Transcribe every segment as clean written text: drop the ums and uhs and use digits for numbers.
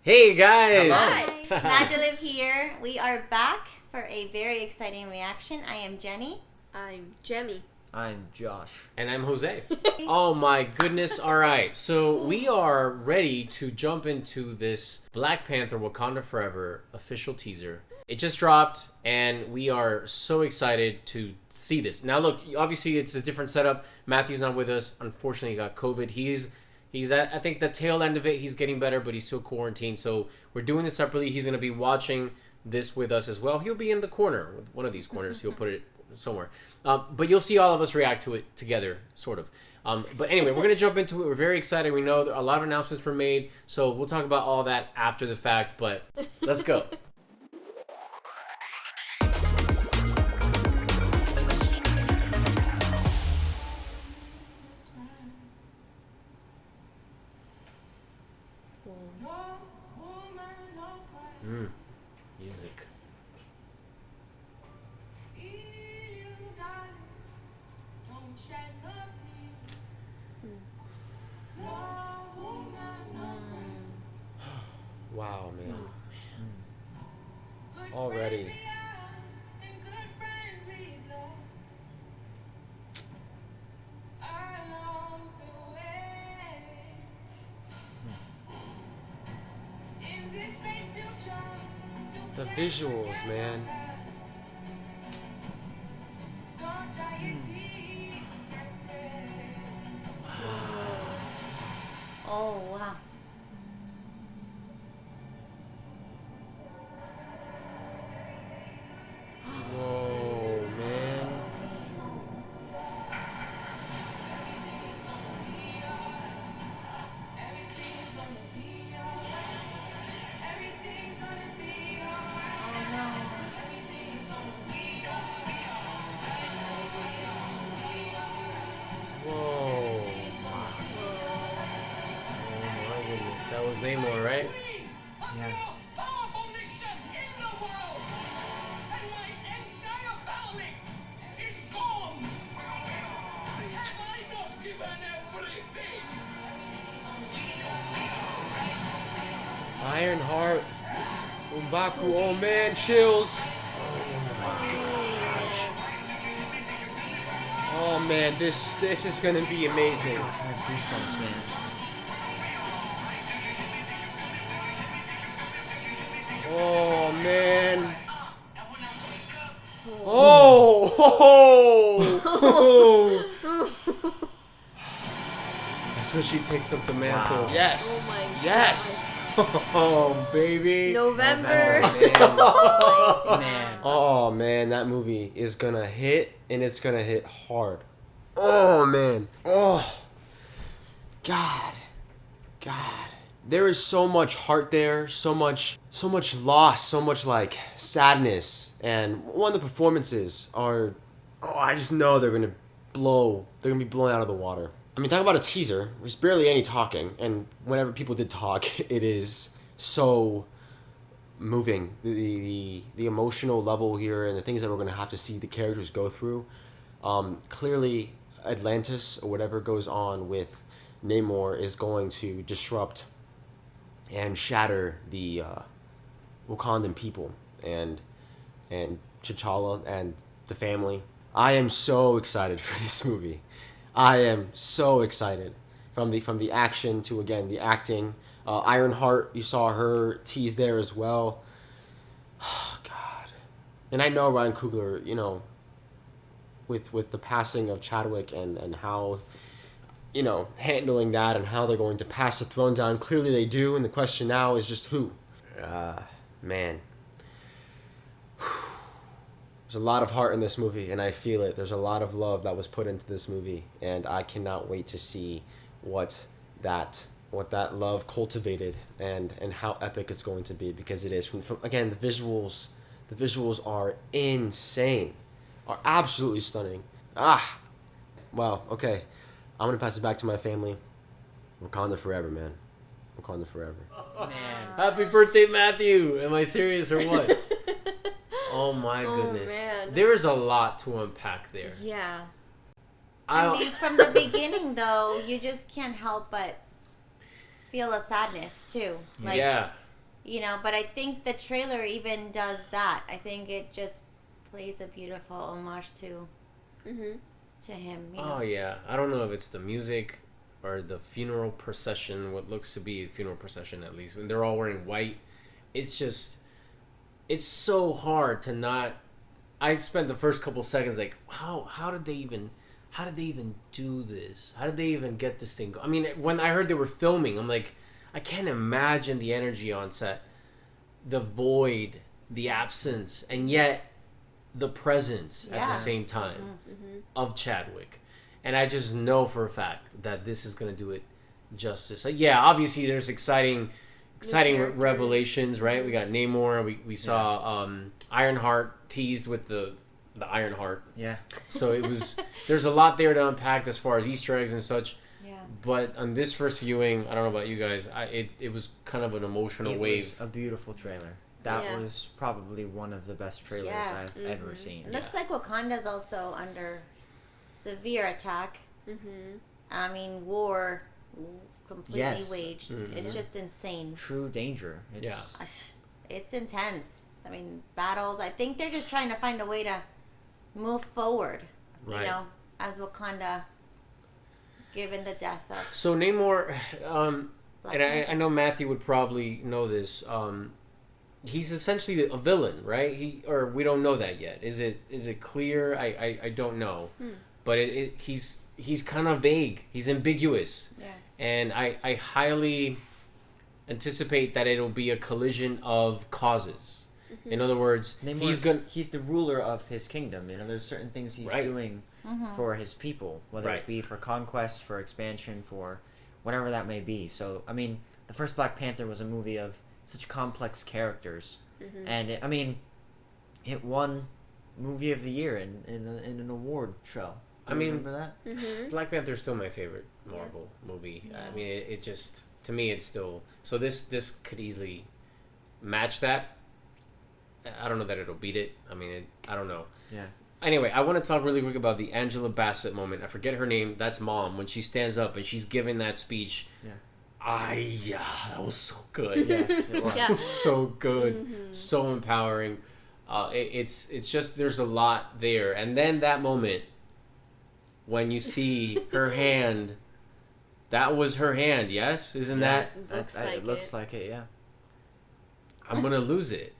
Hey guys! Hi, MaJeliv here. We are back for a very exciting reaction. I am Jenny. I'm Jemmy. I'm Josh. And I'm Jose. Oh my goodness, alright. So we are ready to jump into this Black Panther Wakanda Forever official teaser. It just dropped and we are so excited to see this. Now look, obviously it's a different setup. Matthew's not with us. Unfortunately he got COVID. He's at, I think, the tail end of it. He's getting better, but he's still quarantined. So we're doing this separately. He's going to be watching this with us as well. He'll be in the corner, one of these corners. He'll put it somewhere. But you'll see all of us react to it together, sort of. But anyway, we're going to jump into it. We're very excited. We know a lot of announcements were made. So we'll talk about all that after the fact. But let's go. Music. Wow, man. Already. The visuals, man. Oh, wow. Whoa, man. Whoa. Oh my goodness. That was Namor, right? Yeah. Ironheart. Umbaku, oh man, chills. Oh man, this is gonna be amazing. Gosh, I have goosebumps, man. Oh man. Oh! That's when she takes up the mantle. Wow. Yes. Oh my yes. Oh baby. November. Man. Oh man, that movie is gonna hit, and it's gonna hit hard. Oh man. Oh. God. There is so much heart there, so much loss, so much like sadness, and one of the performances are, I just know they're gonna be blown out of the water. I mean, talk about a teaser. There's barely any talking, and whenever people did talk, it is so moving. The emotional level here and the things that we're gonna have to see the characters go through. Clearly, Atlantis or whatever goes on with Namor is going to disrupt and shatter the Wakandan people and T'Challa and the family. I am so excited for this movie. I am so excited from the action to, again, the acting. Ironheart, you saw her tease there as well. Oh, God. And I know Ryan Coogler, you know, with the passing of Chadwick and how, you know, handling that and how they're going to pass the throne down. Clearly they do, and the question now is just who. Man. There's a lot of heart in this movie, and I feel it. There's a lot of love that was put into this movie, and I cannot wait to see what that love cultivated and how epic it's going to be, because it is. From again, the visuals are insane, are absolutely stunning. Wow. Okay, I'm gonna pass it back to my family. Wakanda forever, man. Wakanda forever. Man. Happy birthday, Matthew! Am I serious or what? Oh my goodness. Man. There is a lot to unpack there. Yeah. I mean, from the beginning, though, you just can't help but feel a sadness too. Like, yeah. you know, but I think the trailer even does that. I think it just plays a beautiful homage to him. You know? Oh yeah, I don't know if it's the music or the funeral procession, what looks to be a funeral procession at least, when they're all wearing white. It's just, it's so hard to not. I spent the first couple seconds like, how did they even do this? How did they even get this thing? I mean, when I heard they were filming, I'm like, I can't imagine the energy on set, the void, the absence, and yet the presence at the same time of Chadwick. And I just know for a fact that this is going to do it justice. Like, yeah, obviously there's exciting revelations, right? We got Namor. We saw Ironheart teased with the Ironheart. Yeah. So it was, there's a lot there to unpack as far as Easter eggs and such. Yeah. But on this first viewing, I don't know about you guys, it was kind of an emotional wave. It was a beautiful trailer. That was probably one of the best trailers I've ever seen. It looks like Wakanda's also under severe attack. I mean, war completely waged. It's just insane. True danger. It's intense. I mean, battles. I think they're just trying to find a way to move forward, you know, as Wakanda, given the death of... So Namor, and I know Matthew would probably know this, he's essentially a villain, right? We don't know that yet. Is it clear? I don't know. But he's kind of vague. He's ambiguous. Yeah. And I highly anticipate that it'll be a collision of causes. In other words, he's the ruler of his kingdom. You know, there's certain things he's doing for his people, whether it be for conquest, for expansion, for whatever that may be. So, I mean, the first Black Panther was a movie of such complex characters, and it won Movie of the Year in an award show. I mean, remember that? Black Panther is still my favorite Marvel movie. Yeah. I mean, it just, to me, it's still, so this could easily match that. I don't know that it'll beat it. I mean, I don't know. Yeah. Anyway, I want to talk really quick about the Angela Bassett moment. I forget her name. That's Mom, when she stands up and she's giving that speech. Yeah. That was so good. Yes, it was. So good. So empowering. It's just, there's a lot there. And then that moment when you see her hand, that was her hand, yes? Isn't that? It looks like it, yeah. I'm going to lose it.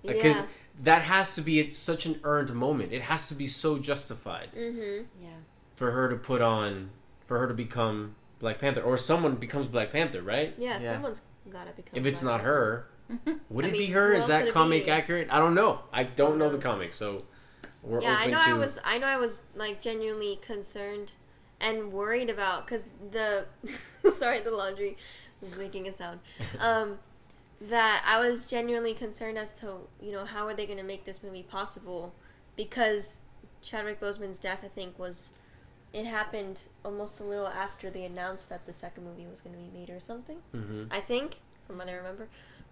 Because that has to be such an earned moment. It has to be so justified. For her to put on, for her to become Black Panther. Or someone becomes Black Panther, right? Yeah, someone's got to become If it's Black not Panther. her, would it be her? Is that comic accurate? I don't know. I don't know the comic, so we're open I know to... I was like genuinely concerned and worried about, because the sorry, the laundry was making a sound. That I was genuinely concerned as to, you know, how are they going to make this movie possible, because Chadwick Boseman's death, I think, it happened almost a little after they announced that the second movie was going to be made or something. I think, from what I remember.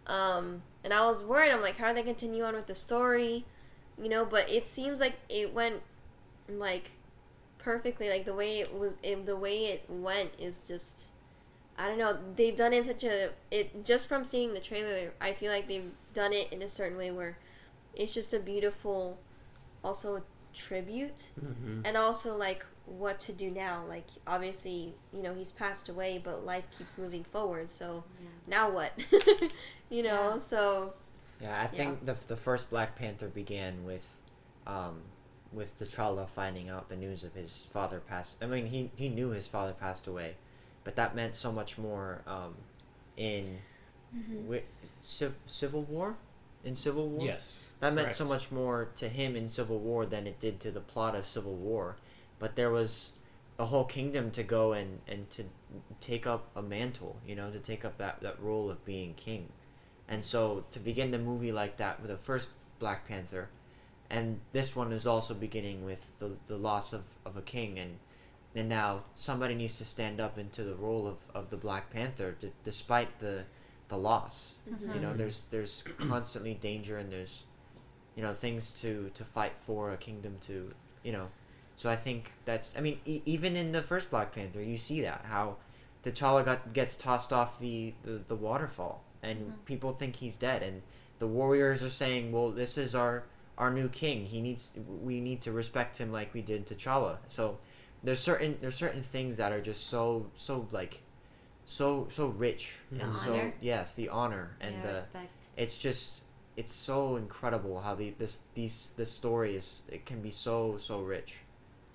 And I was worried. I'm like, how are they continue on with the story? You know, but it seems like it went like perfectly. Like the way it went is just, I don't know. They've done it just from seeing the trailer, I feel like they've done it in a certain way where it's just a beautiful, also tribute, and also like what to do now. Like obviously, you know, he's passed away, but life keeps moving forward. So now what? You know, so. Yeah, I think the first Black Panther began with T'Challa finding out the news of his father passed. I mean, he knew his father passed away, but that meant so much more in Civil War. In Civil War, Yes, that meant so much more to him in Civil War than it did to the plot of Civil War. But there was a whole kingdom to go and to take up a mantle, you know, to take up that role of being king. And so to begin the movie like that with the first Black Panther, and this one is also beginning with the loss of a king, and now somebody needs to stand up into the role of the Black Panther despite the loss. You know, there's constantly danger, and there's, you know, things to fight for, a kingdom to, you know. So I think that's, I mean, even in the first Black Panther, you see that, how T'Challa gets tossed off the waterfall, and people think he's dead, and the warriors are saying, well, this is our new king. We need to respect him like we did T'Challa. So there's certain things that are just so like so rich and so honor. yes, the honor and Yeah, the respect. it's so incredible how this story it can be so rich.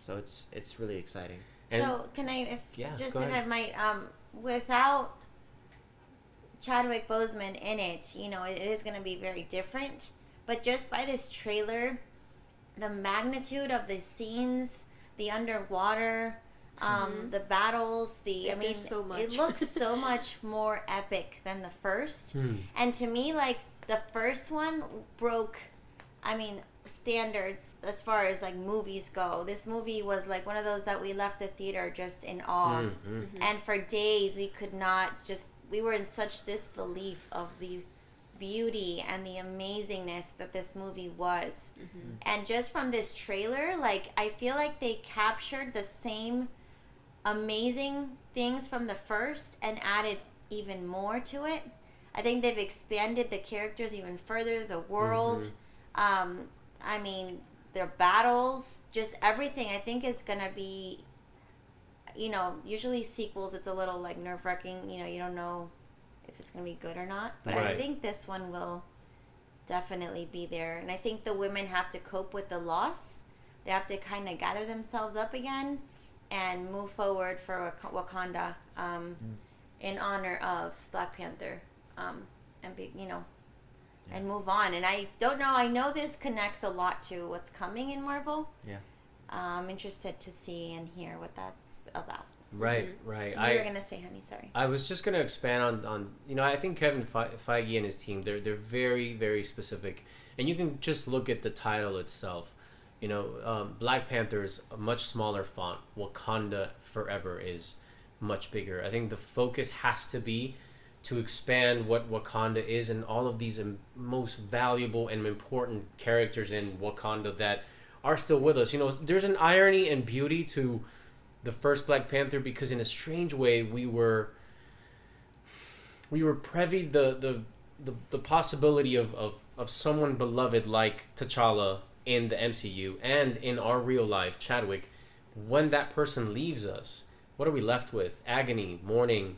So it's really exciting. So can I, go if ahead. I might, without Chadwick Boseman in it, you know, it is going to be very different. But just by this trailer, the magnitude of the scenes, the underwater, the battles, There's so much. it looks so much more epic than the first. And to me, like, the first one broke, standards as far as like movies go. This movie was like one of those that we left the theater just in awe. And for days we were in such disbelief of the beauty and the amazingness that this movie was. And just from this trailer, like, I feel like they captured the same amazing things from the first and added even more to it. I think they've expanded the characters even further, the world, their battles, just everything. I think it's gonna be, you know, usually sequels, it's a little like nerve-wracking, you know, you don't know if it's gonna be good or not, but I Right. think this one will definitely be there. And I think the women have to cope with the loss. They have to kind of gather themselves up again and move forward for Wakanda, in honor of Black Panther, and be, you know, and move on. And I don't know, I know this connects a lot to what's coming in Marvel. Yeah. I'm interested to see and hear what that's about. Right. You were gonna say, honey, sorry. I was just gonna expand on you know, I think Kevin Feige and his team, they're very, very specific, and you can just look at the title itself. You know, Black Panther is a much smaller font. Wakanda Forever is much bigger. I think the focus has to be to expand what Wakanda is and all of these most valuable and important characters in Wakanda that are still with us. You know, there's an irony and beauty to the first Black Panther, because in a strange way we were privy the possibility of someone beloved like T'Challa in the MCU and in our real life, Chadwick. When that person leaves us, what are we left with? Agony, mourning,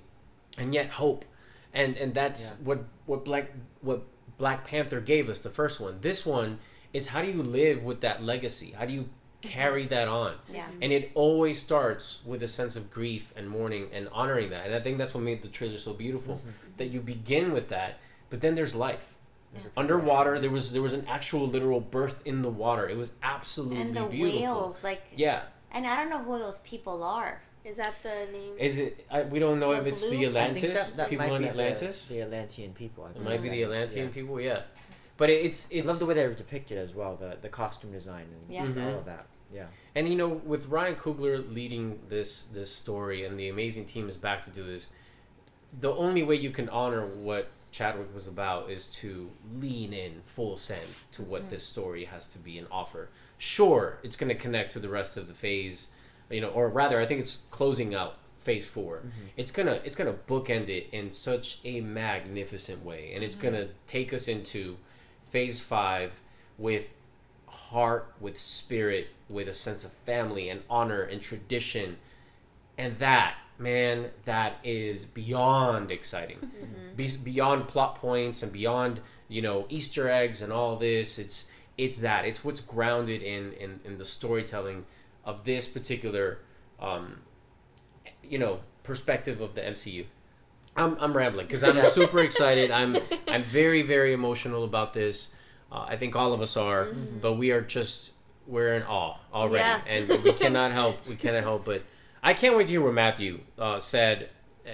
and yet hope. And that's what Black Panther gave us, the first one. This one is, how do you live with that legacy? How do you carry that on? Yeah. And it always starts with a sense of grief and mourning and honoring that. And I think that's what made the trailer so beautiful, that you begin with that, but then there's life. Underwater, there was an actual literal birth in the water. It was absolutely And the beautiful. whales, like, Yeah. and I don't know who those people are. Is that the name? Is it? We don't know The if it's blue? the I think Atlantis that people might in be Atlantis. the Atlantean people. I It believe might be the that is, Atlantean yeah. people. Yeah. But it's I love the way they were depicted as well. The costume design and Yeah. all of that. Yeah. And you know, with Ryan Coogler leading this story, and the amazing team is back to do this, the only way you can honor what Chadwick was about is to lean in full send to what this story has to be and offer. Sure, it's going to connect to the rest of the phase, you know, or rather, I think it's closing out phase 4. It's gonna bookend it in such a magnificent way, and it's gonna take us into phase 5 with heart, with spirit, with a sense of family and honor and tradition, and that is beyond exciting. Beyond plot points and beyond, you know, Easter eggs and all this. It's what's grounded in the storytelling of this particular you know, perspective of the MCU. I'm rambling because I'm super excited. I'm very, very emotional about this. I think all of us are, but we're in awe already, and we cannot help but I can't wait to hear what Matthew said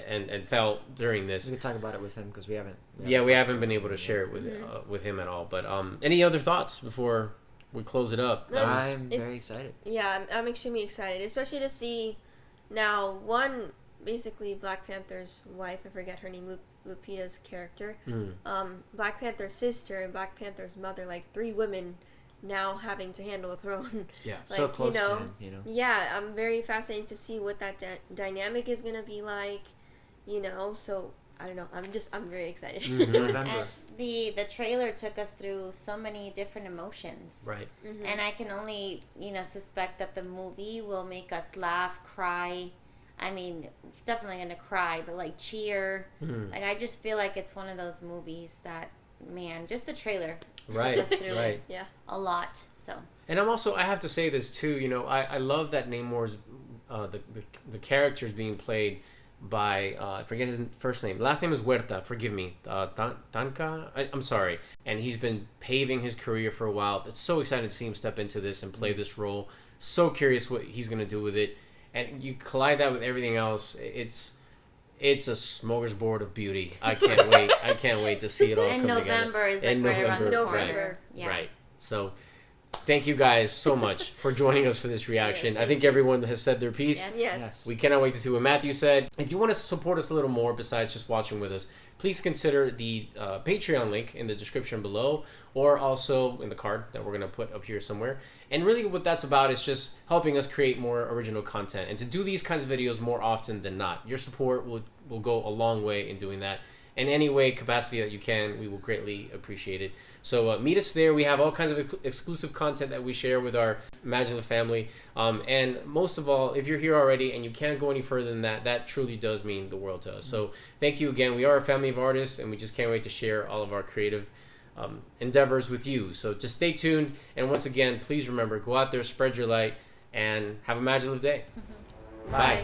and felt during this. We could talk about it with him because we haven't. We haven't been able to share it with him at all. But any other thoughts before we close it up? No, I'm very excited. Yeah, I'm extremely excited, especially to see now basically Black Panther's wife, I forget her name, Lupita's character, Black Panther's sister and Black Panther's mother, like 3 women now having to handle a throne. Yeah, like, so close you know, to him, you know. Yeah, I'm very fascinated to see what that dynamic is going to be like, you know, so I don't know. I'm very excited. November. And the trailer took us through so many different emotions. Right. And I can only, suspect that the movie will make us laugh, cry. I mean, definitely gonna cry, but like cheer. Like I just feel like it's one of those movies that, man, just the trailer Right. took us through Right. Yeah. a lot. So And I have to say this too. I love that Namor's the characters being played by I forget his first name. Last name is Huerta. Forgive me, Tanka. I'm sorry. And he's been paving his career for a while. It's so exciting to see him step into this and play this role. So curious what he's gonna do with it. And you collide that with everything else. It's a smorgasbord of beauty. I can't wait. I can't wait to see it all and come November together. is like right around the corner. Right. Yeah. Right. So, thank you guys so much for joining us for this reaction. Yes, I think everyone has said their piece. Yes. We cannot wait to see what Matthew said. If you want to support us a little more besides just watching with us, please consider the Patreon link in the description below, or also in the card that we're going to put up here somewhere. And really what that's about is just helping us create more original content and to do these kinds of videos more often than not. Your support will go a long way in doing that. In any way, capacity that you can, we will greatly appreciate it. So meet us there. We have all kinds of exclusive content that we share with our MaJeliv family. And most of all, if you're here already and you can't go any further than that, that truly does mean the world to us. So thank you again. We are a family of artists, and we just can't wait to share all of our creative endeavors with you. So just stay tuned. And once again, please remember, go out there, spread your light, and have a MaJeliv day. Bye. Bye.